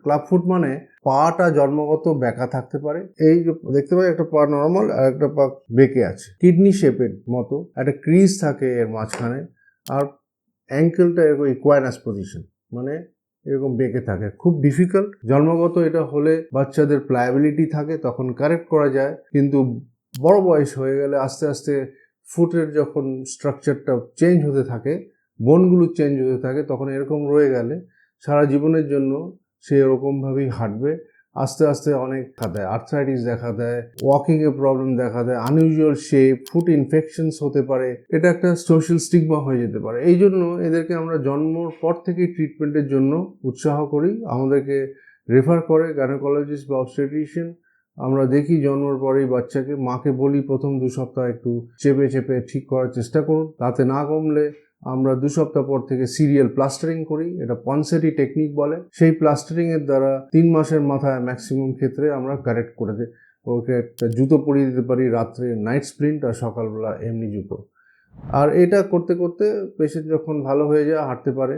Club foot মানে পাটা জন্মগত বেঁকা থাকতে পারে। এই যে দেখতে পাই একটা পা নর্মাল আর একটা পা বেঁকে আছে, কিডনি শেপের মতো একটা ক্রিজ থাকে এর মাঝখানে। আর অ্যাঙ্কেলটা এরকম ইকুয়াইনাস পজিশন, মানে এরকম বেঁকে থাকে, খুব ডিফিকাল্ট। জন্মগত এটা হলে বাচ্চাদের প্লায়াবিলিটি থাকে, তখন কারেক্ট করা যায়, কিন্তু বড় বয়স হয়ে গেলে আস্তে আস্তে ফুটের যখন স্ট্রাকচারটা চেঞ্জ হতে থাকে, বোনগুলো চেঞ্জ হতে থাকে, তখন এরকম রয়ে গেলে সারা জীবনের জন্য সে এরকমভাবেই হাঁটবে। আস্তে আস্তে অনেক দেখা দেয়, আর্থ্রাইটিস দেখা দেয়, ওয়াকিংয়ে প্রবলেম দেখা দেয়, আনইউজুয়াল শেপ, ফুট ইনফেকশনস হতে পারে। এটা একটা সোশ্যাল স্টিগমা হয়ে যেতে পারে। এই জন্য এদেরকে আমরা জন্মর পর থেকেই ট্রিটমেন্টের জন্য উৎসাহ করি। আমাদেরকে রেফার করে গাইনোকোলজিস্ট বা অবস্টেট্রিশিয়ান। আমরা দেখি জন্মের পরেই বাচ্চাকে, মাকে বলি প্রথম 2 সপ্তাহ একটু চেপে চেপে ঠিক করার চেষ্টা করুন। তাতে না কমলে আমরা 2 সপ্তাহ পর থেকে সিরিয়াল প্লাস্টারিং করি, এটা পনসেটি টেকনিক বলে। সেই প্লাস্টারিংয়ের দ্বারা 3 মাসের মাথায় ম্যাক্সিমাম ক্ষেত্রে আমরা কারেক্ট করে দিই। ওকে একটা জুতো পরিয়ে দিতে পারি রাত্রে, নাইট স্প্লিন্ট, আর সকালবেলা এমনি জুতো। আর এটা করতে করতে পেশেন্ট যখন ভালো হয়ে যায়, হাঁটতে পারে,